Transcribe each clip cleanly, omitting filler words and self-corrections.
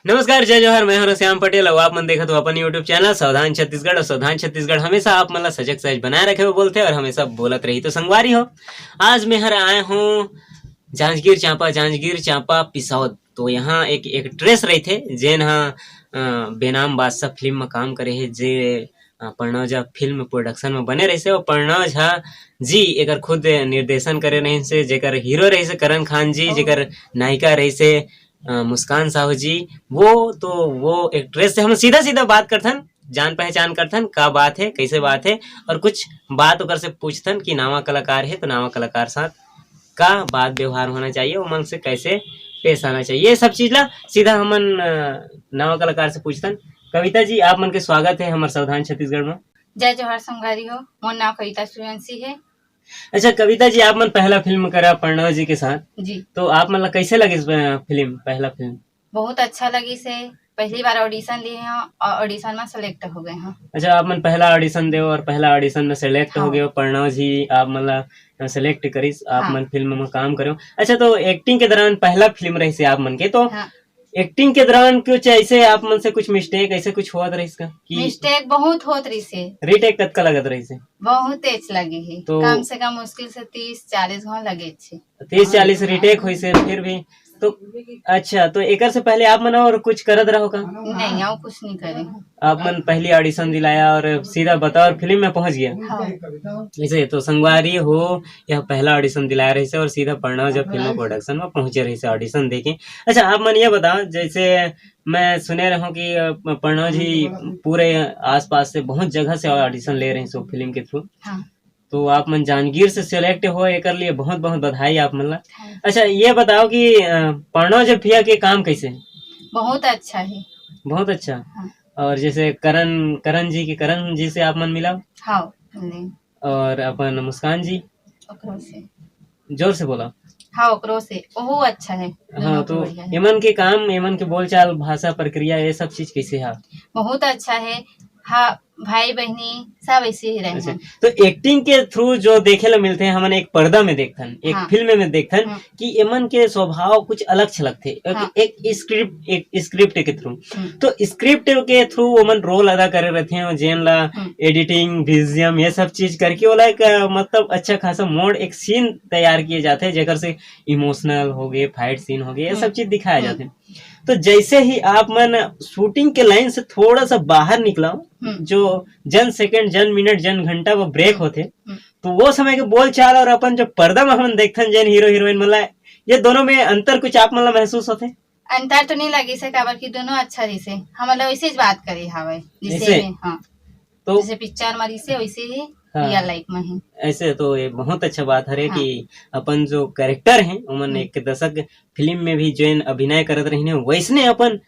नमस्कार, जय जोहर। मैं हूं श्याम पटेल और आप मन देखत हो अपन यूट्यूब चैनल सावधान छत्तीसगढ़। और सावधान छत्तीसगढ़ हमेशा आप मन ला सजग सहज बनाए रखे हुए बोलते और हमेशा बोलत रही तो संगवारी हो। आज मैं हर आए हूँ जांजगीर चांपा पिसौद। तो यहाँ एक एक्ट्रेस रही थे जेन बेनाम बादशाह फिल्म में काम करे है, जे प्रणव झा फिल्म प्रोडक्शन में बने रही से। और प्रणव झा जी एकर खुद निर्देशन करे रही से, जेकर हीरो रही से करण खान जी, जेकर नायिका रही से मुस्कान साहू जी। वो एक्ट्रेस से हम सीधा सीधा बात करथन, जान पहचान करथन, का बात है, कैसे बात है, और कुछ बात ओकर से पूछथन कि नावा कलाकार है तो नावा कलाकार साथ का बात व्यवहार होना चाहिए, वो मन से कैसे पेश आना चाहिए, ये सब चीज ला सीधा हमन नावा कलाकार से पूछथन। कविता जी, आप मन के स्वागत है हमारे सावधान छत्तीसगढ़ में। जय जोहर संगवारी हो। मोर नाम कविता सूर्यवंशी है। अच्छा कविता जी, आप मन पहला फिल्म करा प्रणव जी के साथ जी, तो आप मन ला कैसे लगे इस फिल्म, पहला फिल्म? बहुत अच्छा लगी से। पहली बार ऑडिशन दिए हैं और ऑडिशन में सेलेक्ट हो गए हैं। अच्छा, आप मन पहला ऑडिशन दे और पहला ऑडिशन में सेलेक्ट हो गए। प्रणव जी आप मन ला सेलेक्ट करिस, आप मन फिल्म में काम करो। अच्छा, तो एक्टिंग के दौरान पहला फिल्म रही से आप मन के, तो एक्टिंग के दौरान कुछ ऐसे आप मन से कुछ मिस्टेक ऐसे कुछ हुआ रही इसका कि मिस्टेक बहुत होत रही से, रीटेक कतका लगत रही से? बहुत तेज लगी है। तो कम से कम मुश्किल से 30-40 घंटा लगे छे। 30-40 रीटेक हुई से फिर भी तो। अच्छा, तो एकर से पहले आप मन और कुछ करत रहो का? नहीं, और कुछ नहीं करे। आप मन पहली ऑडिशन दिलाया और सीधा बताओ और फिल्म में पहुंच गया। ऐसे तो संगवारी हो, यह पहला ऑडिशन दिलाया रही से और सीधा प्रणव जब फिल्म प्रोडक्शन में पहुंचे रही से ऑडिशन देके। अच्छा, आप मन ये बताओ, जैसे मैं सुने रहा हूँ कि प्रणव जी पूरे आसपास से बहुत जगह से ऑडिशन ले रहे हैं सो फिल्म के थ्रू। तो आप मन जांजगीर से सिलेक्ट हो, एक लिए बहुत बहुत बधाई आप मन ला। अच्छा, ये बताओ कि प्रणव जब भैया के काम कैसे है? बहुत अच्छा है। बहुत अच्छा। और जैसे करण जी से आप मन मिला? हाँ। और अपन मुस्कान जी से जोर से बोला। हाँ, ओकरो से ओहो अच्छा है। हाँ, तो एमन के काम, एमन के बोलचाल, भाषा, प्रक्रिया, ये सब चीज कैसे है? बहुत अच्छा है। हाँ, भाई बहनी सब ऐसे ही रहे हैं। तो एक्टिंग के थ्रू जो देखे ला मिलते हैं, हमन एक पर्दा में देखथन, एक फिल्म में देखथन कि एमन के स्वभाव कुछ अलग छलक थे। एक स्क्रिप्ट के थ्रू, तो स्क्रिप्ट के थ्रू ओमन रोल अदा करे रहते हैं, जेन ला एडिटिंग, विजुअल, ये सब चीज करके ओला एक मतलब अच्छा खासा मोड, एक सीन तैयार किए जाते हैं, जेकर से इमोशनल हो गए, फाइट सीन हो गए, ये सब चीज दिखाया जाते हैं। तो जैसे ही आप मन शूटिंग के लाइन से थोड़ा सा बाहर निकला, जो जन सेकंड, जन मिनट, जन घंटा वो ब्रेक होते, तो वो समय के बोल चाल और अपन जो पर्दा में हम देखथन जेन हीरो हीरोइन मतलब, ये दोनों में अंतर कुछ आप मतलब महसूस होते? अंतर तो नहीं लगी से, काबर की दोनों अच्छा रही से। हम मतलब वैसे ही बात करे हवे जैसे हाँ, तो जैसे पिक्चर में रही से वैसे ही रियल लाइफ में ही ऐसे। तो ये बहुत अच्छा बात है कि अपन जो कैरेक्टर हैं उमन एक दशक फिल्म में भी जो अभिनय करत रही है, वैसने अपन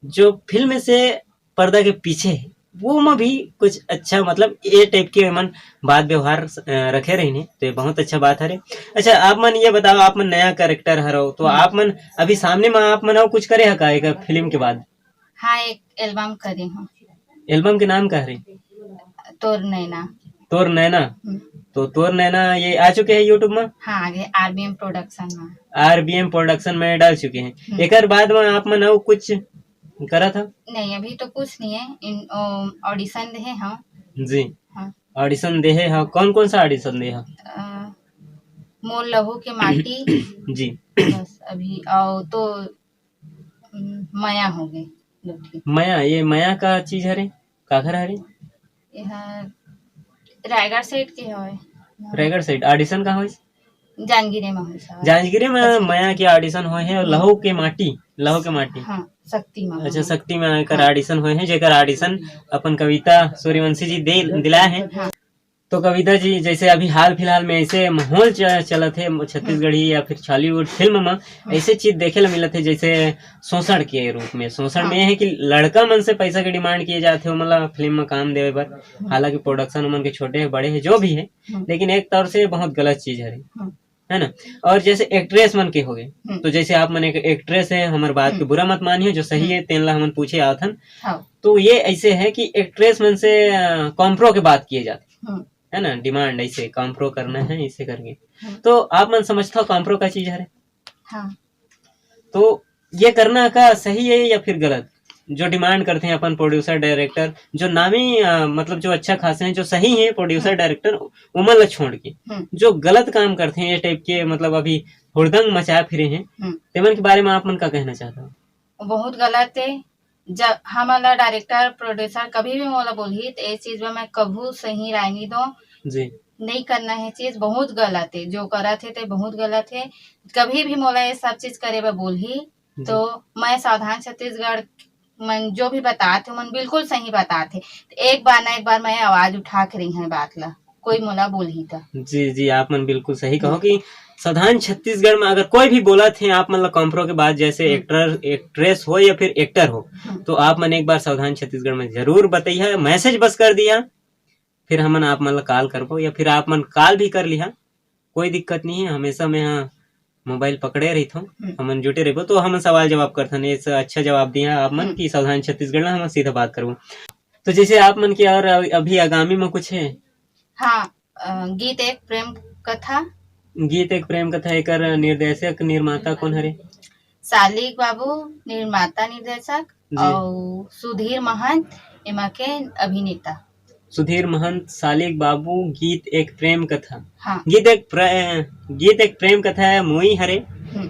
जो फिल्म से पर्दा के पीछे वो में भी कुछ अच्छा मतलब ये टाइप के मन बात व्यवहार रखे रही ने, तो ये बहुत अच्छा बात है। अच्छा, आप मन ये बताओ, आप मन नया कैरेक्टर हरो, तो आप मन अभी सामने में आप मन कुछ करे है का एक फिल्म के बाद? हाँ, एक एल्बम करे हूँ। एल्बम के नाम क्या है? तोर नैना। तोर नैना। तो तोर नैना ये आ चुके हैं यूट्यूब में? हाँ, आगे आरबीएम प्रोडक्शन में डाल चुके हैं। एक बाद में आप मन कुछ करा था? नहीं, अभी तो कुछ नहीं है। ऑडिशन दे हाँ जी। ऑडिशन दे है हाँ, कौन कौन सा ऑडिशन दे है? मोर लहू के माटी जी। बस अभी आओ तो माया हो गई। माया, ये माया का चीज है रे, काखर है रे? रायगढ़ साइड के है। रायगढ़ साइड ऑडिशन का हो? जांजगीरे में हो। जांजगीरे में माया के ऑडिशन हुए हैं। और लहू के माटी हाँ, शक्ति में। अच्छा, शक्ति में आकर ऑडिशन हुए हैं, जेकर ऑडिशन अपन कविता सूर्यवंशी जी दिलाए हैं। तो कविता जी, जैसे अभी हाल फिलहाल में ऐसे माहौल चलत है छत्तीसगढ़ी या फिर हॉलीवुड फिल्म में, ऐसे चीज देखे ला मिलत है जैसे शोषण के रूप में। शोषण में है कि लड़का मन से पैसा के डिमांड किए जाते हो, मतलब फिल्म में काम देवे पर। हालांकि प्रोडक्शन मन के छोटे है बड़े है जो भी है, लेकिन एक तौर से बहुत गलत चीज है ना। और जैसे एक्ट्रेस मन के हो गए, तो जैसे आप मन एक एक्ट्रेस है, हमारे बात के बुरा मत मानिए, जो सही है तेन ला हमन पूछे आवथन। तो ये ऐसे है कि एक्ट्रेस मन से कॉम्प्रो के बात किए जाते है ना, डिमांड ऐसे कॉम्प्रो करना है इसे करके। तो आप मन समझता हो कॉम्प्रो का चीज है? हाँ। तो ये करना का सही है या फिर गलत? जो डिमांड करते हैं अपन प्रोड्यूसर डायरेक्टर, जो नामी मतलब जो अच्छा खासे हैं, जो सही हैं प्रोड्यूसर डायरेक्टर, उमन ला छोड़ के जो गलत काम करते हैं, ये टाइप के मतलब अभी हुड़दंग मचा फिरे हैं, तेमन के बारे में आप मन का कहना चाहता हूँ? बहुत गलत है। जब हमारा डायरेक्टर प्रोड्यूसर कभी भी मोला बोली तो ये चीज में मैं कभू सही राय नहीं दो जी। नहीं करना है चीज, बहुत गलत है जो करा थे ते बहुत गलत है। कभी भी मोला ये सब चीज करे बोली तो मैं सावधान छत्तीसगढ़ मन जो भी बताते मन बिल्कुल सही बताते, एक बार ना एक बार मैं आवाज उठा के रही है बात ला, कोई मोला बोली था। जी जी, आप मन बिल्कुल सही कहो कि सावधान छत्तीसगढ़ में अगर कोई भी बोला थे आप मतलब कॉम्प्रो के बाद, जैसे एक्टर एक्ट्रेस हो या फिर एक्टर हो, तो आप मन एक बार सावधान छत्तीसगढ़ में जरूर बताइए, मैसेज बस कर दिया, फिर हमन आप मन कॉल करबो या फिर आप मन कॉल भी कर लिया, कोई दिक्कत नहीं है। हमेशा मैं हाँ मोबाइल पकड़े रही थो, हमन जुटे रहो तो हम सवाल जवाब करथन, ये अच्छा जवाब दिया आप मन की सावधान छत्तीसगढ़ में हम सीधा बात करूँ। तो जैसे आप मन की और अभी आगामी में कुछ है? हाँ, गीत एक प्रेम कथा। गीत एक प्रेम कथा एकर निर्देशक निर्माता कौन हरे? सालिक बाबू निर्माता निर्देशक और सुधीर महंत एमा के अभिनेता। सुधीर महंत, सालिक बाबू, गीत एक प्रेम कथा। हाँ। गीत एक प्रेम कथा है मुई हरे,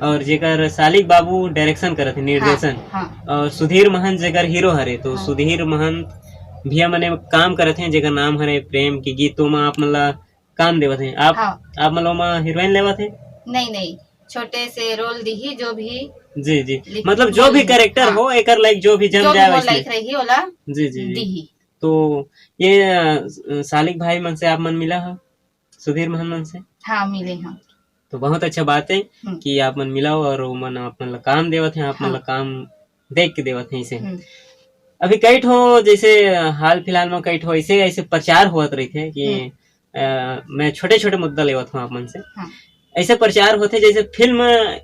और जेकर सालिक बाबू डायरेक्शन करत है, निर्देशन। हाँ। और सुधीर महंत जेकर हीरो हरे, तो हाँ। सुधीर महंत भैया मने काम करत हैं जेकर नाम हरे प्रेम की गीत, तो आप मतलब काम देवत हैं आप। हाँ। आप मतलब हीरोइन लेवत है? नहीं, छोटे से रोल दी जो भी। जी जी, मतलब जो भी कैरेक्टर हो एकर लाइक जो भी जम जाए वैसे लाइक रही होला। जी जी दी। तो ये सालिक भाई मन से आप मन मिला हो, सुधीर महन मन से? हाँ मिले हैं। तो बहुत अच्छा बात है कि आप मन मिला हो और मन आप मन काम देवत हैं, आप मन काम देख के देवत हैं इसे। अभी कई ठो जैसे हाल फिलहाल में कई ठो ऐसे प्रचार होत रही थे कि मैं छोटे छोटे मुद्दा लेवत हूँ आप मन से। हाँ। ऐसे प्रचार होते जैसे फिल्म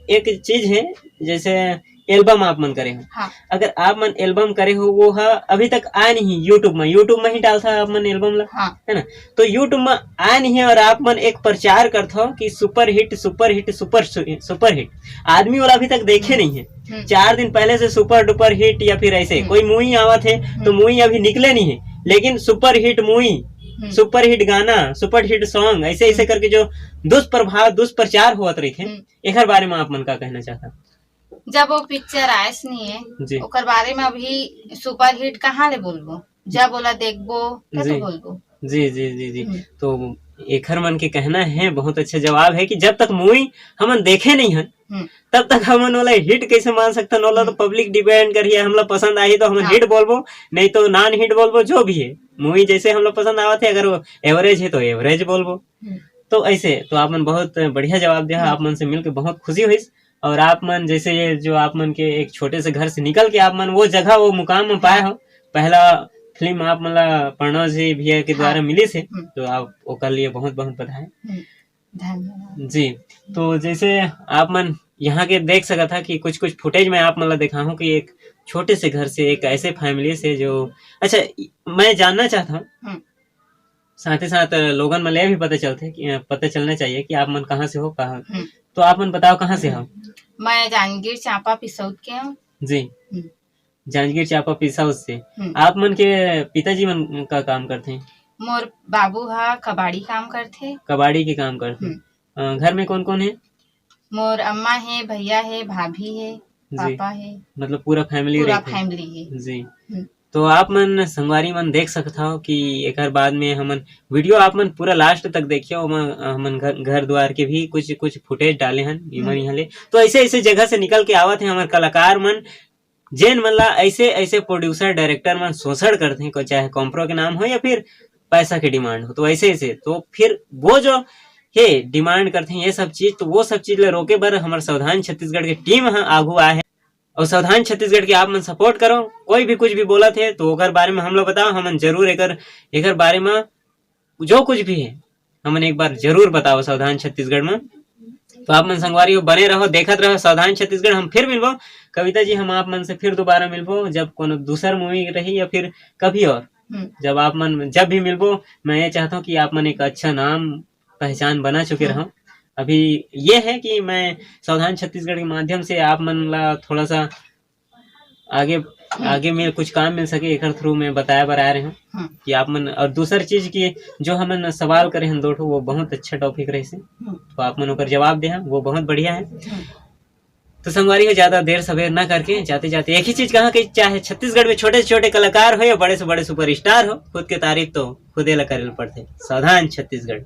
एक चीज है, जैसे एल्बम आप मन करे हो। हाँ। अगर आप मन एल्बम करे हो वो अभी तक आ नहीं यूट्यूब में ही डालता है आप मन एल्बम ला। हाँ। है ना, तो यूट्यूब में आ नहीं है और आप मन एक प्रचार करते हो कि सुपर हिट आदमी वाला अभी तक देखे नहीं है। 4 दिन पहले से सुपर डुपर हिट या फिर ऐसे कोई मूवी आवत है तो मूवी अभी निकले नहीं है, लेकिन super hit movie, super hit गाना, सुपर हिट सॉन्ग ऐसे करके जो दुष्प्रचार हुआ रही थे, एक बारे में आप मन का कहना चाहता? जब वो पिक्चर आयस नहीं है ओकर बारे में अभी सुपर हिट कहाँ ले बोलबो, जब बोला देखबो तो बोलबो। जी जी जी जी, तो एखर मन के कहना है बहुत अच्छा जवाब है कि जब तक मूवी हमन देखे नहीं है तब तक हमन वाला हिट कैसे मान सकते हैं, वाला तो पब्लिक डिपेंड करिए, हमला पसंद आई तो हम हिट बोलबो, नहीं तो नॉन हिट बोलबो, जो भी है मूवी जैसे हमला पसंद आवत है, अगर वो एवरेज है तो एवरेज बोलबो। तो ऐसे तो आप मन बहुत बढ़िया जवाब दिया, आप मन से मिलकर बहुत खुशी हुई। और आप मन जैसे ये जो आप मन के एक छोटे से घर से निकल के आप मन वो जगह वो मुकाम में पाए हो, पहला फिल्म आप मतलब प्रणव जी भैया के द्वारा मिली से, तो आप ओकर लिए बहुत बहुत बधाई। धन्यवाद जी। तो जैसे आप मन यहाँ के देख सका था कि कुछ फुटेज में आप मतलब देखा हूँ कि एक छोटे से घर से एक ऐसे फैमिली से जो, अच्छा मैं जानना चाहता हूँ, साथ ही साथ लोगन में भी पता चलना चाहिए कि आप मन कहाँ से हो, कहाँ, तो आप मन बताओ कहाँ से हो? मैं जांजगीर चांपा पिसौत के हूँ। जी, जांजगीर चांपा पिसौत से। आप मन के पिताजी मन का काम करते हैं? मोर बाबू हा कबाड़ी काम करते। कबाड़ी के काम करते। घर में कौन कौन है? मोर अम्मा है, भैया है, भाभी है, पापा है, मतलब पूरा फैमिली है। जी। तो आप मन संगवारी मन देख सकता हो कि एक बाद में हमन वीडियो आप मन पूरा लास्ट तक देखियो, हमन घर द्वार के भी कुछ फुटेज डाले हन इमन यहाँ ले। तो ऐसे जगह से निकल के आवत है हमारे कलाकार मन, जेन मन ला ऐसे प्रोड्यूसर डायरेक्टर मन शोषण करते हैं, चाहे कॉम्प्रो के नाम हो या फिर पैसा की डिमांड हो, तो ऐसे तो फिर वो जो है डिमांड करते हैं ये सब चीज, तो वो सब चीज ले रोके बर हमारे सावधान छत्तीसगढ़ के टीम आगू आए है। और सावधान छत्तीसगढ़ के आप मन सपोर्ट करो, कोई भी कुछ भी बोला थे तो ओकर बारे में हम लोग बताओ, हमन जरूर एकर बारे में जो कुछ भी है हमन एक बार जरूर बताओ सावधान छत्तीसगढ़ में। तो आप मन संगवारी हो, बने रहो, देखत रहो सावधान छत्तीसगढ़। हम फिर मिलबो कविता जी, हम आप मन से फिर दोबारा मिलबो जब कोनो दूसर मूवी रही या फिर कभी और जब आप मन जब भी मिलबो, मैं ये चाहता हूँ कि आप मन एक अच्छा नाम पहचान बना चुके रहो अभी ये है कि मैं सावधान छत्तीसगढ़ के माध्यम से आप मन ला थोड़ा सा आगे आगे में कुछ काम मिल सके एक थ्रू में बताया बर आ रहे हूँ कि आप मन। और दूसर चीज की जो हमन सवाल करे हैं दो ठो, वो बहुत अच्छा टॉपिक रहे, तो आप मन ओकर जवाब दे, वो बहुत बढ़िया है। तो संगवारी हो, ज्यादा देर सवेर ना करके जाते जाते एक ही चीज कहा कि चाहे छत्तीसगढ़ में छोटे से छोटे कलाकार हो या बड़े से बड़े सुपरस्टार हो, खुद के तारीफ तो खुदे ला करे पड़ते। सावधान छत्तीसगढ़।